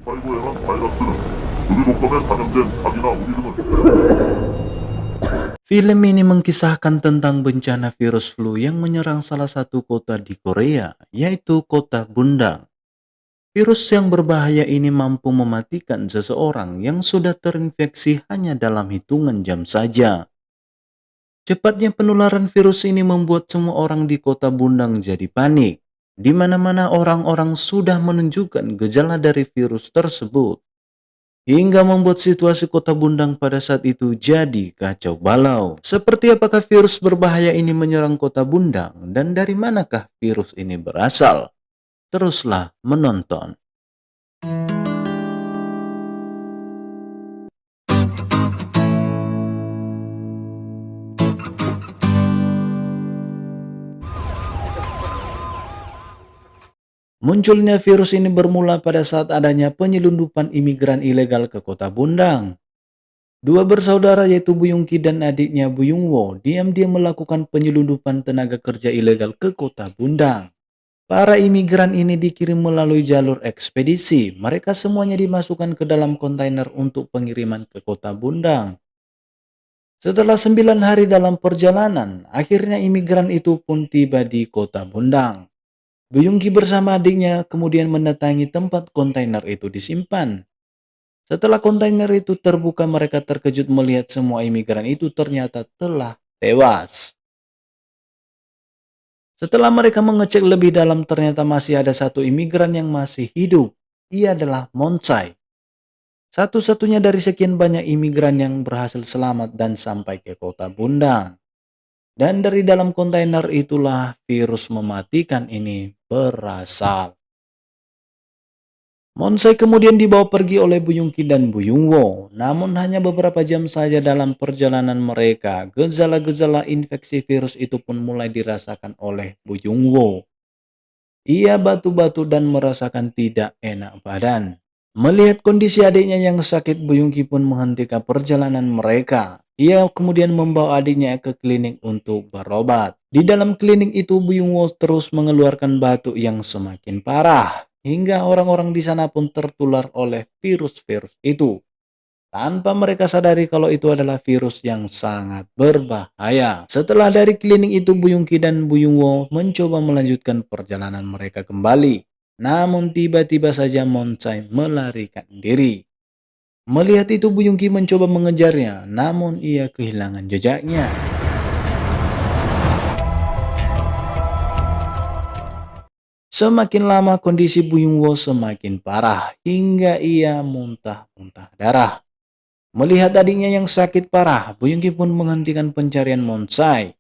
사이버에는 바이러스는 의료 독감에 감염된 닭이나 우리 등을 Film ini mengisahkan tentang bencana virus flu yang menyerang salah satu kota di Korea, yaitu kota Bundang. Virus yang berbahaya ini mampu mematikan seseorang yang sudah terinfeksi hanya dalam hitungan jam saja. Cepatnya penularan virus ini membuat semua orang di kota Bundang jadi panik. Di mana-mana orang-orang sudah menunjukkan gejala dari virus tersebut, hingga membuat situasi kota Bundang pada saat itu jadi kacau balau. Seperti apakah virus berbahaya ini menyerang kota Bundang dan dari manakah virus ini berasal? Teruslah menonton. Munculnya virus ini bermula pada saat adanya penyelundupan imigran ilegal ke kota Bundang. Dua bersaudara yaitu Bu Yungki dan adiknya Bu Yungwo diam-diam melakukan penyelundupan tenaga kerja ilegal ke kota Bundang. Para imigran ini dikirim melalui jalur ekspedisi. Mereka semuanya dimasukkan ke dalam kontainer untuk pengiriman ke kota Bundang. Setelah 9 hari dalam perjalanan, akhirnya imigran itu pun tiba di kota Bundang. Bu Yungki bersama adiknya kemudian mendatangi tempat kontainer itu disimpan. Setelah kontainer itu terbuka, mereka terkejut melihat semua imigran itu ternyata telah tewas. Setelah mereka mengecek lebih dalam, ternyata masih ada satu imigran yang masih hidup. Ia adalah Monsai. Satu-satunya dari sekian banyak imigran yang berhasil selamat dan sampai ke kota Bundang. Dan dari dalam kontainer itulah virus mematikan ini berasal. Monsai kemudian dibawa pergi oleh Bu Yungki dan Bu Yungwo. Namun hanya beberapa jam saja dalam perjalanan mereka, gejala-gejala infeksi virus itu pun mulai dirasakan oleh Bu Yungwo. Ia batu-batu dan merasakan tidak enak badan. Melihat kondisi adiknya yang sakit, Bu Yungki pun menghentikan perjalanan mereka. Ia kemudian membawa adiknya ke klinik untuk berobat. Di dalam klinik itu, Bu Yungwo terus mengeluarkan batuk yang semakin parah, hingga orang-orang di sana pun tertular oleh virus-virus itu, tanpa mereka sadari kalau itu adalah virus yang sangat berbahaya. Setelah dari klinik itu, Bu Yungki dan Bu Yungwo mencoba melanjutkan perjalanan mereka kembali. Namun tiba-tiba saja Monsai melarikan diri. Melihat itu, Bu Yungki mencoba mengejarnya, namun ia kehilangan jejaknya. Semakin lama kondisi Bu Yungwo semakin parah, hingga ia muntah-muntah darah. Melihat adiknya yang sakit parah, Bu Yungki pun menghentikan pencarian Monsai.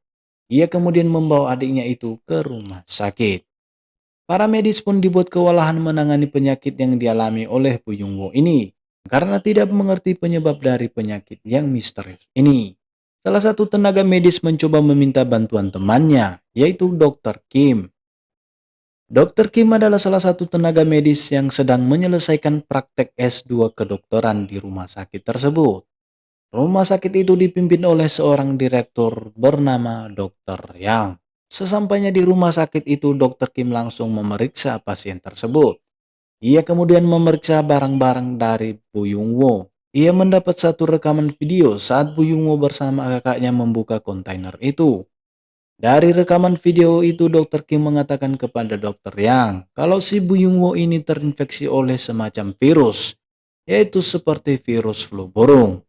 Ia kemudian membawa adiknya itu ke rumah sakit. Para medis pun dibuat kewalahan menangani penyakit yang dialami oleh Bu Yungwo ini, karena tidak mengerti penyebab dari penyakit yang misterius ini. Salah satu tenaga medis mencoba meminta bantuan temannya, yaitu Dr. Kim. Dr. Kim adalah salah satu tenaga medis yang sedang menyelesaikan praktek S2 kedokteran di rumah sakit tersebut. Rumah sakit itu dipimpin oleh seorang direktur bernama Dr. Yang. Sesampainya di rumah sakit itu, Dr. Kim langsung memeriksa pasien tersebut. Ia kemudian memeriksa barang-barang dari Bu Yungwo. Ia mendapat satu rekaman video saat Bu Yungwo bersama kakaknya membuka kontainer itu. Dari rekaman video itu, Dr. Kim mengatakan kepada Dr. Yang kalau si Bu Yungwo ini terinfeksi oleh semacam virus, yaitu seperti virus flu burung.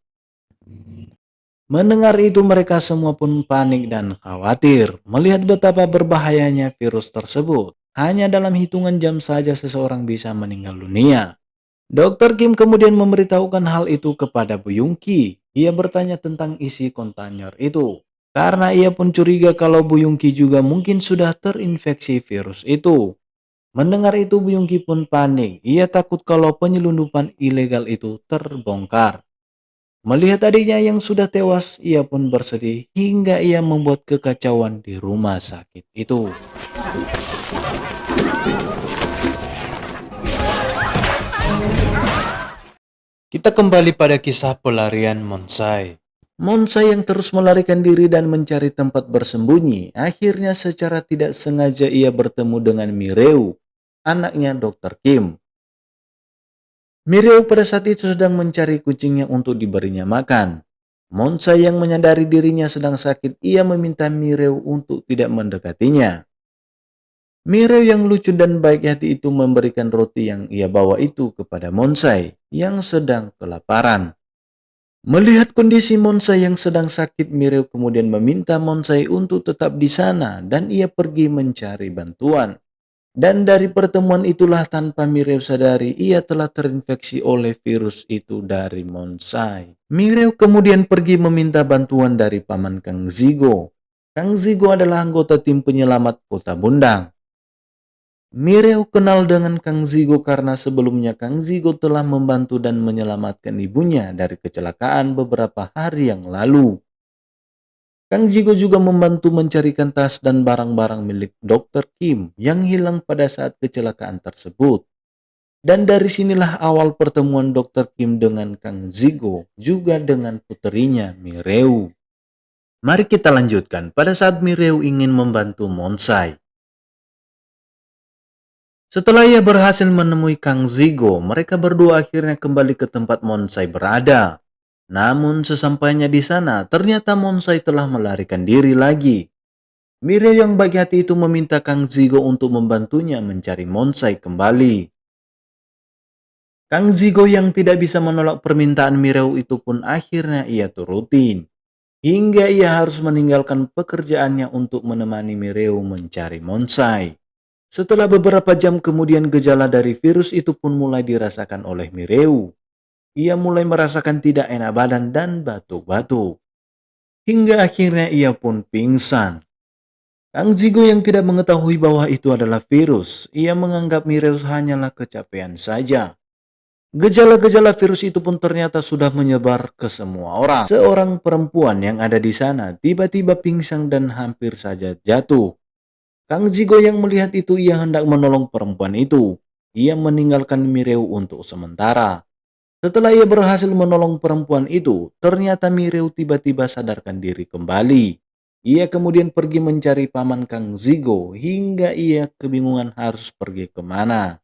Mendengar itu, mereka semua pun panik dan khawatir melihat betapa berbahayanya virus tersebut. Hanya dalam hitungan jam saja seseorang bisa meninggal dunia. Dr. Kim kemudian memberitahukan hal itu kepada Bu Yungki. Ia bertanya tentang isi kontainer itu, karena ia pun curiga kalau Bu Yungki juga mungkin sudah terinfeksi virus itu. Mendengar itu, Bu Yungki pun panik. Ia takut kalau penyelundupan ilegal itu terbongkar. Melihat adiknya yang sudah tewas, ia pun bersedih hingga ia membuat kekacauan di rumah sakit itu. Kita kembali pada kisah pelarian Monsai. Monsai yang terus melarikan diri dan mencari tempat bersembunyi, akhirnya secara tidak sengaja ia bertemu dengan Mireu, anaknya Dr. Kim. Mireu pada saat itu sedang mencari kucingnya untuk diberinya makan. Monsai yang menyadari dirinya sedang sakit, ia meminta Mireu untuk tidak mendekatinya. Mireu yang lucu dan baik hati itu memberikan roti yang ia bawa itu kepada Monsai yang sedang kelaparan. Melihat kondisi Monsai yang sedang sakit, Mireu kemudian meminta Monsai untuk tetap di sana dan ia pergi mencari bantuan. Dan dari pertemuan itulah tanpa Mireu sadari, ia telah terinfeksi oleh virus itu dari Monsai. Mireu kemudian pergi meminta bantuan dari paman Kang Zigo. Kang Zigo adalah anggota tim penyelamat Kota Bundang. Mireu kenal dengan Kang Zigo karena sebelumnya Kang Zigo telah membantu dan menyelamatkan ibunya dari kecelakaan beberapa hari yang lalu. Kang Zigo juga membantu mencarikan tas dan barang-barang milik Dr. Kim yang hilang pada saat kecelakaan tersebut. Dan dari sinilah awal pertemuan Dr. Kim dengan Kang Zigo, juga dengan puterinya Mireu. Mari kita lanjutkan pada saat Mireu ingin membantu Monsai. Setelah ia berhasil menemui Kang Zigo, mereka berdua akhirnya kembali ke tempat Monsai berada. Namun sesampainya di sana, ternyata Monsai telah melarikan diri lagi. Mireu yang baik hati itu meminta Kang Zigo untuk membantunya mencari Monsai kembali. Kang Zigo yang tidak bisa menolak permintaan Mireu itu pun akhirnya ia turutin. Hingga ia harus meninggalkan pekerjaannya untuk menemani Mireu mencari Monsai. Setelah beberapa jam kemudian, gejala dari virus itu pun mulai dirasakan oleh Mireu. Ia mulai merasakan tidak enak badan dan batuk-batuk. Hingga akhirnya ia pun pingsan. Kang Zigo yang tidak mengetahui bahwa itu adalah virus, ia menganggap Mireu hanyalah kecapean saja. Gejala-gejala virus itu pun ternyata sudah menyebar ke semua orang. Seorang perempuan yang ada di sana tiba-tiba pingsan dan hampir saja jatuh. Kang Zigo yang melihat itu, ia hendak menolong perempuan itu. Ia meninggalkan Mireu untuk sementara. Setelah ia berhasil menolong perempuan itu, ternyata Mireu tiba-tiba sadarkan diri kembali. Ia kemudian pergi mencari paman Kang Zigo hingga ia kebingungan harus pergi kemana.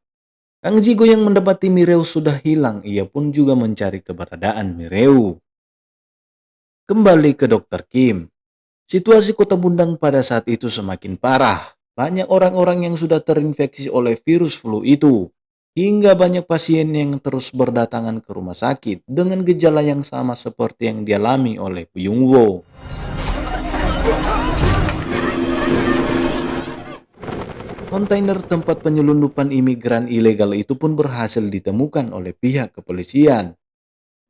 Kang Zigo yang mendapati Mireu sudah hilang, ia pun juga mencari keberadaan Mireu. Kembali ke Dr. Kim. Situasi Kota Bundang pada saat itu semakin parah. Banyak orang-orang yang sudah terinfeksi oleh virus flu itu. Hingga banyak pasien yang terus berdatangan ke rumah sakit dengan gejala yang sama seperti yang dialami oleh Byung Wo. Kontainer tempat penyelundupan imigran ilegal itu pun berhasil ditemukan oleh pihak kepolisian.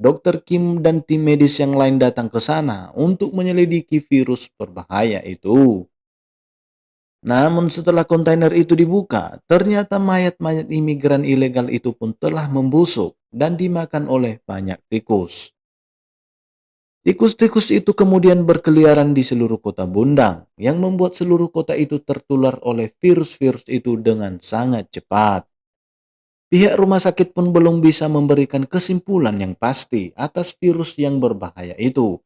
Dr. Kim dan tim medis yang lain datang ke sana untuk menyelidiki virus berbahaya itu. Namun setelah kontainer itu dibuka, ternyata mayat-mayat imigran ilegal itu pun telah membusuk dan dimakan oleh banyak tikus. Tikus-tikus itu kemudian berkeliaran di seluruh Kota Bundang, yang membuat seluruh kota itu tertular oleh virus-virus itu dengan sangat cepat. Pihak rumah sakit pun belum bisa memberikan kesimpulan yang pasti atas virus yang berbahaya itu.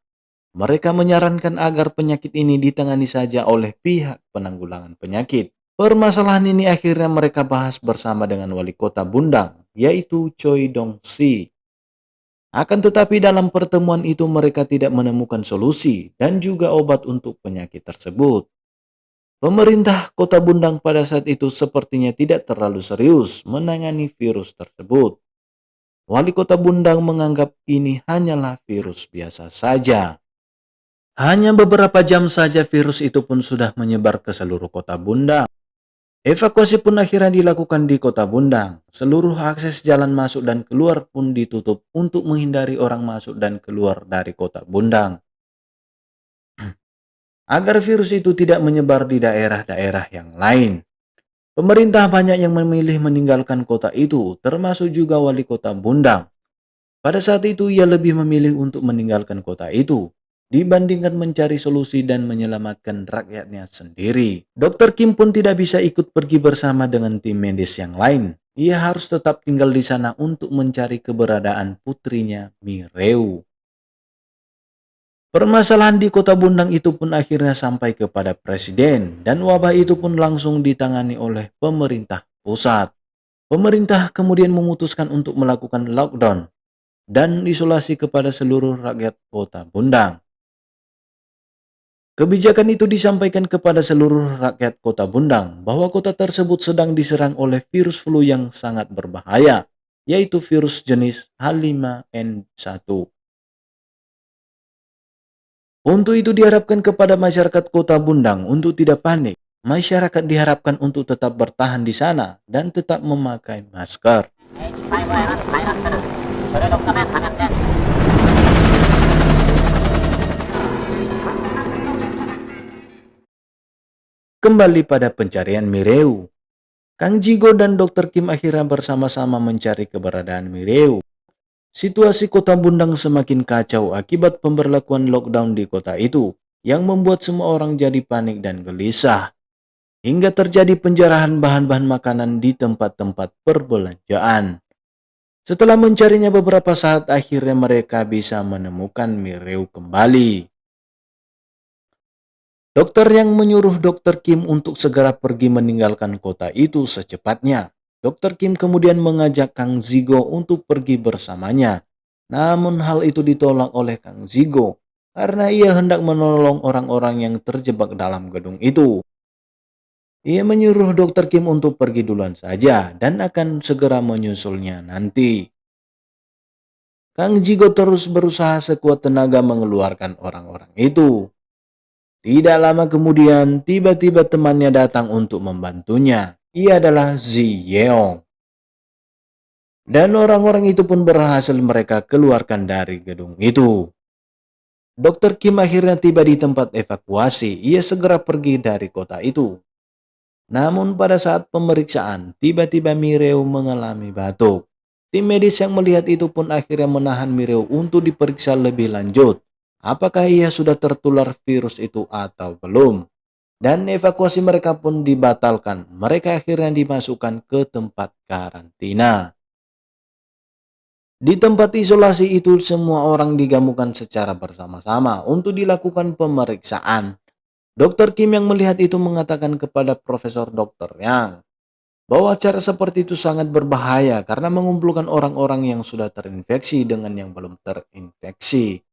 Mereka menyarankan agar penyakit ini ditangani saja oleh pihak penanggulangan penyakit. Permasalahan ini akhirnya mereka bahas bersama dengan wali kota Bundang, yaitu Choi Dong-si. Akan tetapi dalam pertemuan itu mereka tidak menemukan solusi dan juga obat untuk penyakit tersebut. Pemerintah kota Bundang pada saat itu sepertinya tidak terlalu serius menangani virus tersebut. Wali kota Bundang menganggap ini hanyalah virus biasa saja. Hanya beberapa jam saja virus itu pun sudah menyebar ke seluruh Kota Bundang. Evakuasi pun akhirnya dilakukan di Kota Bundang. Seluruh akses jalan masuk dan keluar pun ditutup untuk menghindari orang masuk dan keluar dari Kota Bundang. Agar virus itu tidak menyebar di daerah-daerah yang lain. Pemerintah banyak yang memilih meninggalkan kota itu, termasuk juga wali kota Bundang. Pada saat itu ia lebih memilih untuk meninggalkan kota itu dibandingkan mencari solusi dan menyelamatkan rakyatnya sendiri. Dr. Kim pun tidak bisa ikut pergi bersama dengan tim medis yang lain. Ia harus tetap tinggal di sana untuk mencari keberadaan putrinya Mireu. Permasalahan di Kota Bundang itu pun akhirnya sampai kepada presiden dan wabah itu pun langsung ditangani oleh pemerintah pusat. Pemerintah kemudian memutuskan untuk melakukan lockdown dan isolasi kepada seluruh rakyat kota Bundang. Kebijakan itu disampaikan kepada seluruh rakyat kota Bundang bahwa kota tersebut sedang diserang oleh virus flu yang sangat berbahaya, yaitu virus jenis H5N1. Untuk itu diharapkan kepada masyarakat kota Bundang untuk tidak panik. Masyarakat diharapkan untuk tetap bertahan di sana dan tetap memakai masker. Kembali pada pencarian Mireu. Kang Jigo dan Dr. Kim akhirnya bersama-sama mencari keberadaan Mireu. Situasi kota Bundang semakin kacau akibat pemberlakuan lockdown di kota itu, yang membuat semua orang jadi panik dan gelisah. Hingga terjadi penjarahan bahan-bahan makanan di tempat-tempat perbelanjaan. Setelah mencarinya beberapa saat, akhirnya mereka bisa menemukan Mireu kembali. Dokter yang menyuruh Dr. Kim untuk segera pergi meninggalkan kota itu secepatnya. Dr. Kim kemudian mengajak Kang Zigo untuk pergi bersamanya. Namun hal itu ditolak oleh Kang Zigo karena ia hendak menolong orang-orang yang terjebak dalam gedung itu. Ia menyuruh Dr. Kim untuk pergi duluan saja dan akan segera menyusulnya nanti. Kang Zigo terus berusaha sekuat tenaga mengeluarkan orang-orang itu. Tidak lama kemudian, tiba-tiba temannya datang untuk membantunya. Ia adalah Zi Yeong. Dan orang-orang itu pun berhasil mereka keluarkan dari gedung itu. Dr. Kim akhirnya tiba di tempat evakuasi. Ia segera pergi dari kota itu. Namun pada saat pemeriksaan, tiba-tiba Mireu mengalami batuk. Tim medis yang melihat itu pun akhirnya menahan Mireu untuk diperiksa lebih lanjut. Apakah ia sudah tertular virus itu atau belum? Dan evakuasi mereka pun dibatalkan. Mereka akhirnya dimasukkan ke tempat karantina. Di tempat isolasi itu semua orang digabungkan secara bersama-sama untuk dilakukan pemeriksaan. Dr. Kim yang melihat itu mengatakan kepada Profesor Dr. Yang bahwa cara seperti itu sangat berbahaya karena mengumpulkan orang-orang yang sudah terinfeksi dengan yang belum terinfeksi.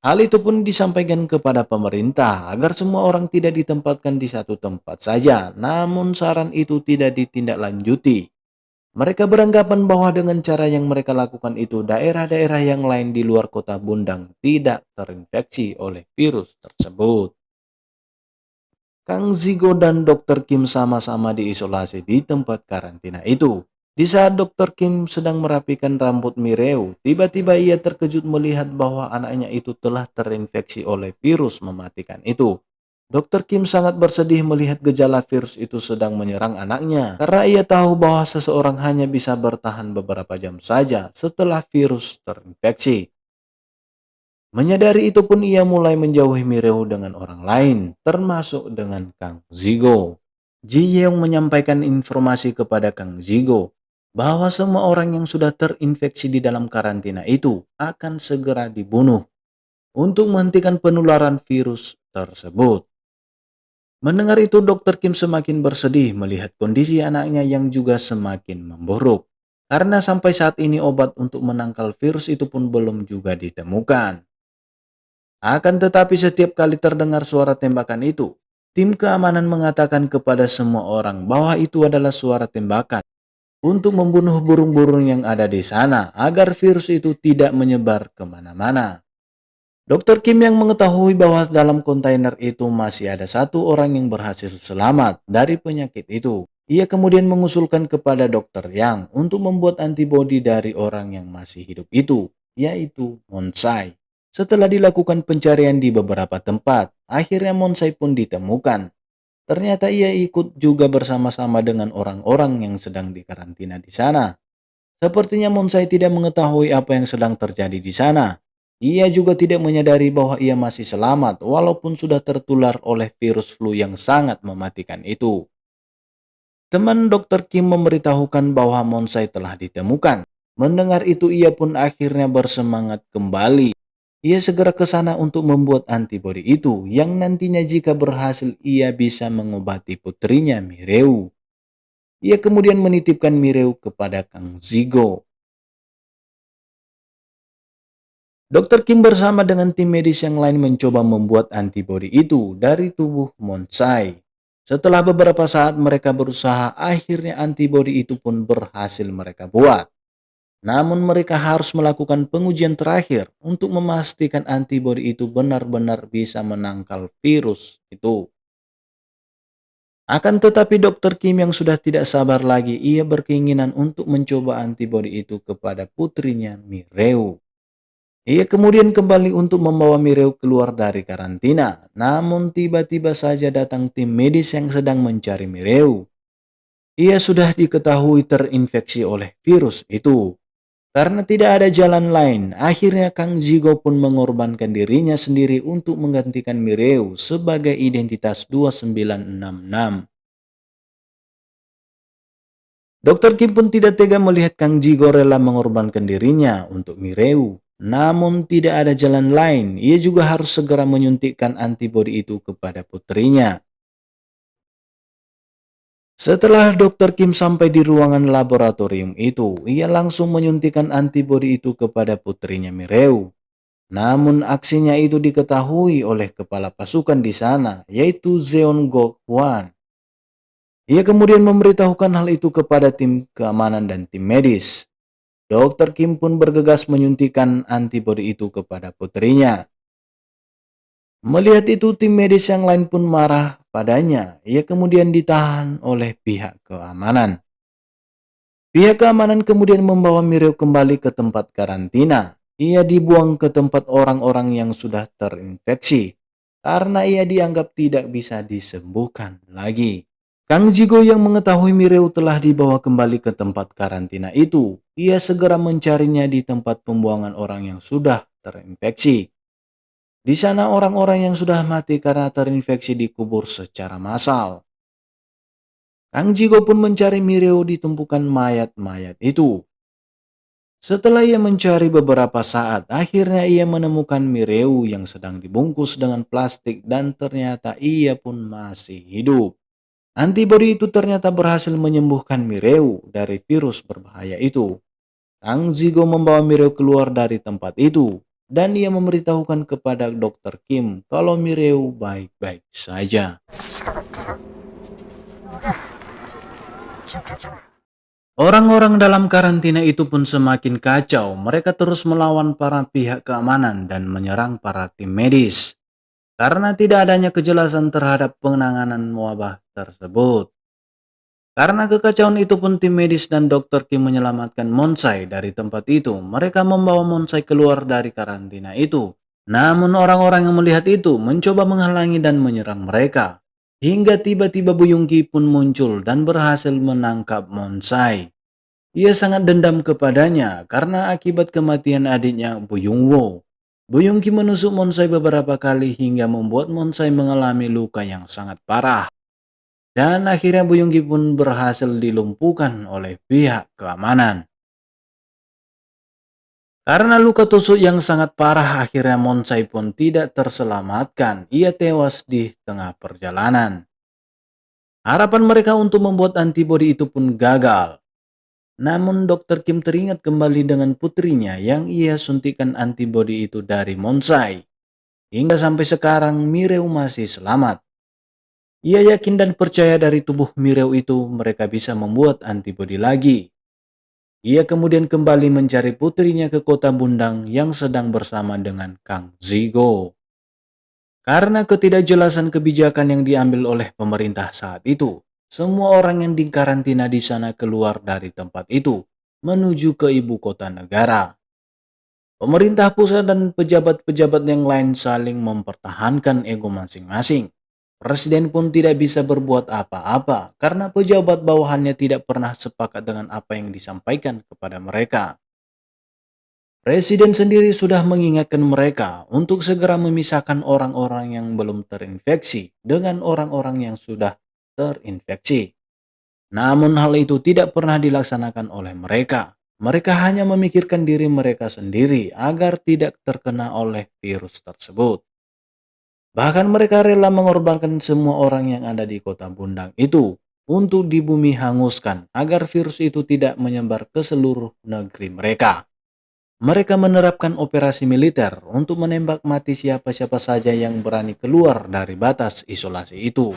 Hal itu pun disampaikan kepada pemerintah agar semua orang tidak ditempatkan di satu tempat saja, namun saran itu tidak ditindaklanjuti. Mereka beranggapan bahwa dengan cara yang mereka lakukan itu, daerah-daerah yang lain di luar kota Bundang tidak terinfeksi oleh virus tersebut. Kang Zigo dan Dr. Kim sama-sama diisolasi di tempat karantina itu. Di saat Dr. Kim sedang merapikan rambut Mireu, tiba-tiba ia terkejut melihat bahwa anaknya itu telah terinfeksi oleh virus mematikan itu. Dr. Kim sangat bersedih melihat gejala virus itu sedang menyerang anaknya, karena ia tahu bahwa seseorang hanya bisa bertahan beberapa jam saja setelah virus terinfeksi. Menyadari itu pun ia mulai menjauhi Mireu dengan orang lain, termasuk dengan Kang Zigo. Ji Yeong menyampaikan informasi kepada Kang Zigo bahwa semua orang yang sudah terinfeksi di dalam karantina itu akan segera dibunuh untuk menghentikan penularan virus tersebut. Mendengar itu, Dr. Kim semakin bersedih melihat kondisi anaknya yang juga semakin memburuk. Karena sampai saat ini obat untuk menangkal virus itu pun belum juga ditemukan. Akan tetapi setiap kali terdengar suara tembakan itu, tim keamanan mengatakan kepada semua orang bahwa itu adalah suara tembakan untuk membunuh burung-burung yang ada di sana agar virus itu tidak menyebar kemana-mana. Dr. Kim yang mengetahui bahwa dalam kontainer itu masih ada satu orang yang berhasil selamat dari penyakit itu. Ia kemudian mengusulkan kepada Dr. Yang untuk membuat antibodi dari orang yang masih hidup itu, yaitu Monsai. Setelah dilakukan pencarian di beberapa tempat, akhirnya Monsai pun ditemukan. Ternyata ia ikut juga bersama-sama dengan orang-orang yang sedang dikarantina di sana. Sepertinya Monsai tidak mengetahui apa yang sedang terjadi di sana. Ia juga tidak menyadari bahwa ia masih selamat walaupun sudah tertular oleh virus flu yang sangat mematikan itu. Teman Dr. Kim memberitahukan bahwa Monsai telah ditemukan. Mendengar itu ia pun akhirnya bersemangat kembali. Ia segera ke sana untuk membuat antibodi itu yang nantinya jika berhasil ia bisa mengobati putrinya Mireu. Ia kemudian menitipkan Mireu kepada Kang Zigo. Dr. Kim bersama dengan tim medis yang lain mencoba membuat antibodi itu dari tubuh Monsai. Setelah beberapa saat mereka berusaha, akhirnya antibodi itu pun berhasil mereka buat. Namun mereka harus melakukan pengujian terakhir untuk memastikan antibodi itu benar-benar bisa menangkal virus itu. Akan tetapi Dr. Kim yang sudah tidak sabar lagi, ia berkeinginan untuk mencoba antibodi itu kepada putrinya Mireu. Ia kemudian kembali untuk membawa Mireu keluar dari karantina. Namun tiba-tiba saja datang tim medis yang sedang mencari Mireu. Ia sudah diketahui terinfeksi oleh virus itu. Karena tidak ada jalan lain, akhirnya Kang Zigo pun mengorbankan dirinya sendiri untuk menggantikan Mireu sebagai identitas 2966. Dr. Kim pun tidak tega melihat Kang Jigo rela mengorbankan dirinya untuk Mireu. Namun tidak ada jalan lain, ia juga harus segera menyuntikkan antibodi itu kepada putrinya. Setelah Dr. Kim sampai di ruangan laboratorium itu, ia langsung menyuntikkan antibodi itu kepada putrinya Mireu. Namun aksinya itu diketahui oleh kepala pasukan di sana, yaitu Zeon Gok Hwan. Ia kemudian memberitahukan hal itu kepada tim keamanan dan tim medis. Dr. Kim pun bergegas menyuntikkan antibodi itu kepada putrinya. Melihat itu, tim medis yang lain pun marah padanya. Ia kemudian ditahan oleh pihak keamanan. Pihak keamanan kemudian membawa Mireu kembali ke tempat karantina. Ia dibuang ke tempat orang-orang yang sudah terinfeksi karena ia dianggap tidak bisa disembuhkan lagi. Kang Jigo yang mengetahui Mireu telah dibawa kembali ke tempat karantina itu, ia segera mencarinya di tempat pembuangan orang yang sudah terinfeksi. Di sana orang-orang yang sudah mati karena terinfeksi dikubur secara massal. Kang Jigo pun mencari Mireu di tumpukan mayat-mayat itu. Setelah ia mencari beberapa saat, akhirnya ia menemukan Mireu yang sedang dibungkus dengan plastik dan ternyata ia pun masih hidup. Antibodi itu ternyata berhasil menyembuhkan Mireu dari virus berbahaya itu. Kang Zigo membawa Mireu keluar dari tempat itu dan ia memberitahukan kepada Dr. Kim kalau Mireu baik-baik saja. Orang-orang dalam karantina itu pun semakin kacau. Mereka terus melawan para pihak keamanan dan menyerang para tim medis karena tidak adanya kejelasan terhadap penanganan wabah tersebut. Karena kekacauan itu pun tim medis dan Dr. Kim menyelamatkan Monsai dari tempat itu. Mereka membawa Monsai keluar dari karantina itu. Namun orang-orang yang melihat itu mencoba menghalangi dan menyerang mereka. Hingga tiba-tiba Buyung Ki pun muncul dan berhasil menangkap Monsai. Ia sangat dendam kepadanya karena akibat kematian adiknya Buyung Wo. Buyung Ki menusuk Monsai beberapa kali hingga membuat Monsai mengalami luka yang sangat parah. Dan akhirnya Buyung Ki pun berhasil dilumpuhkan oleh pihak keamanan. Karena luka tusuk yang sangat parah, akhirnya Monsai pun tidak terselamatkan. Ia tewas di tengah perjalanan. Harapan mereka untuk membuat antibodi itu pun gagal. Namun Dr. Kim teringat kembali dengan putrinya yang ia suntikan antibodi itu dari Monsai. Hingga sampai sekarang Mireu masih selamat. Ia yakin dan percaya dari tubuh Mireu itu mereka bisa membuat antibodi lagi. Ia kemudian kembali mencari putrinya ke kota Bundang yang sedang bersama dengan Kang Zigo. Karena ketidakjelasan kebijakan yang diambil oleh pemerintah saat itu, semua orang yang dikarantina di sana keluar dari tempat itu menuju ke ibu kota negara. Pemerintah pusat dan pejabat-pejabat yang lain saling mempertahankan ego masing-masing. Presiden pun tidak bisa berbuat apa-apa karena pejabat bawahannya tidak pernah sepakat dengan apa yang disampaikan kepada mereka. Presiden sendiri sudah mengingatkan mereka untuk segera memisahkan orang-orang yang belum terinfeksi dengan orang-orang yang sudah terinfeksi. Namun hal itu tidak pernah dilaksanakan oleh mereka. Mereka hanya memikirkan diri mereka sendiri agar tidak terkena oleh virus tersebut. Bahkan mereka rela mengorbankan semua orang yang ada di kota Bundang itu untuk di bumi hanguskan agar virus itu tidak menyebar ke seluruh negeri mereka. Mereka menerapkan operasi militer untuk menembak mati siapa-siapa saja yang berani keluar dari batas isolasi itu.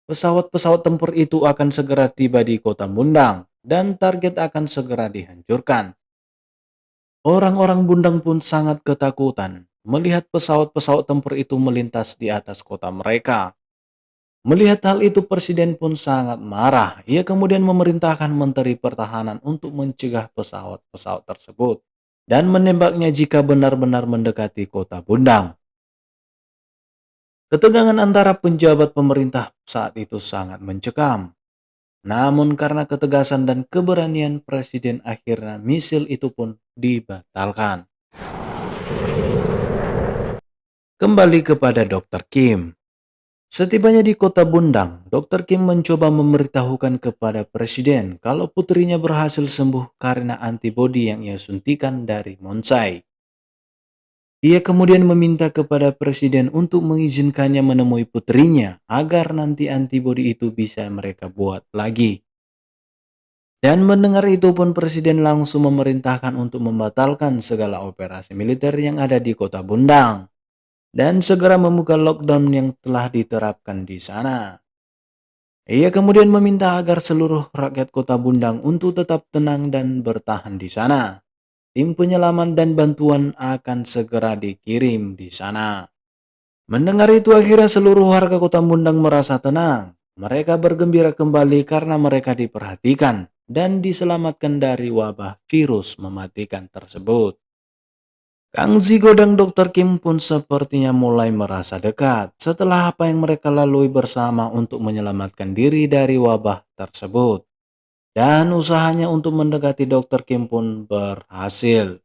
Pesawat-pesawat tempur itu akan segera tiba di kota Bundang dan target akan segera dihancurkan. Orang-orang Bundang pun sangat ketakutan melihat pesawat-pesawat tempur itu melintas di atas kota mereka. Melihat hal itu, Presiden pun sangat marah. Ia kemudian memerintahkan Menteri Pertahanan untuk mencegah pesawat-pesawat tersebut dan menembaknya jika benar-benar mendekati kota Bundang. Ketegangan antara penjabat pemerintah saat itu sangat mencekam. Namun karena ketegasan dan keberanian Presiden, akhirnya misil itu pun dibatalkan. Kembali kepada Dr. Kim. Setibanya di kota Bundang, Dr. Kim mencoba memberitahukan kepada Presiden kalau putrinya berhasil sembuh karena antibodi yang ia suntikan dari Monsai. Ia kemudian meminta kepada Presiden untuk mengizinkannya menemui putrinya agar nanti antibodi itu bisa mereka buat lagi. Dan mendengar itu pun Presiden langsung memerintahkan untuk membatalkan segala operasi militer yang ada di kota Bundang dan segera membuka lockdown yang telah diterapkan di sana. Ia kemudian meminta agar seluruh rakyat kota Bundang untuk tetap tenang dan bertahan di sana. Tim penyelaman dan bantuan akan segera dikirim di sana. Mendengar itu, akhirnya seluruh warga kota Bundang merasa tenang. Mereka bergembira kembali karena mereka diperhatikan dan diselamatkan dari wabah virus mematikan tersebut. Kang Zigo dan Dr. Kim pun sepertinya mulai merasa dekat setelah apa yang mereka lalui bersama untuk menyelamatkan diri dari wabah tersebut. Dan usahanya untuk mendekati Dr. Kim pun berhasil.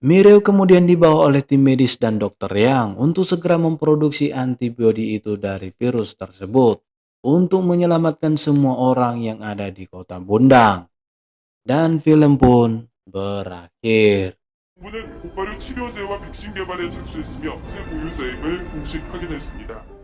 Mireo kemudian dibawa oleh tim medis dan Dr. Yang untuk segera memproduksi antibodi itu dari virus tersebut untuk menyelamatkan semua orang yang ada di kota Bundang. Dan film pun berakhir. 정부는 곧바로 치료제와 백신 개발에 착수했으며 새 보유자임을 공식 확인했습니다.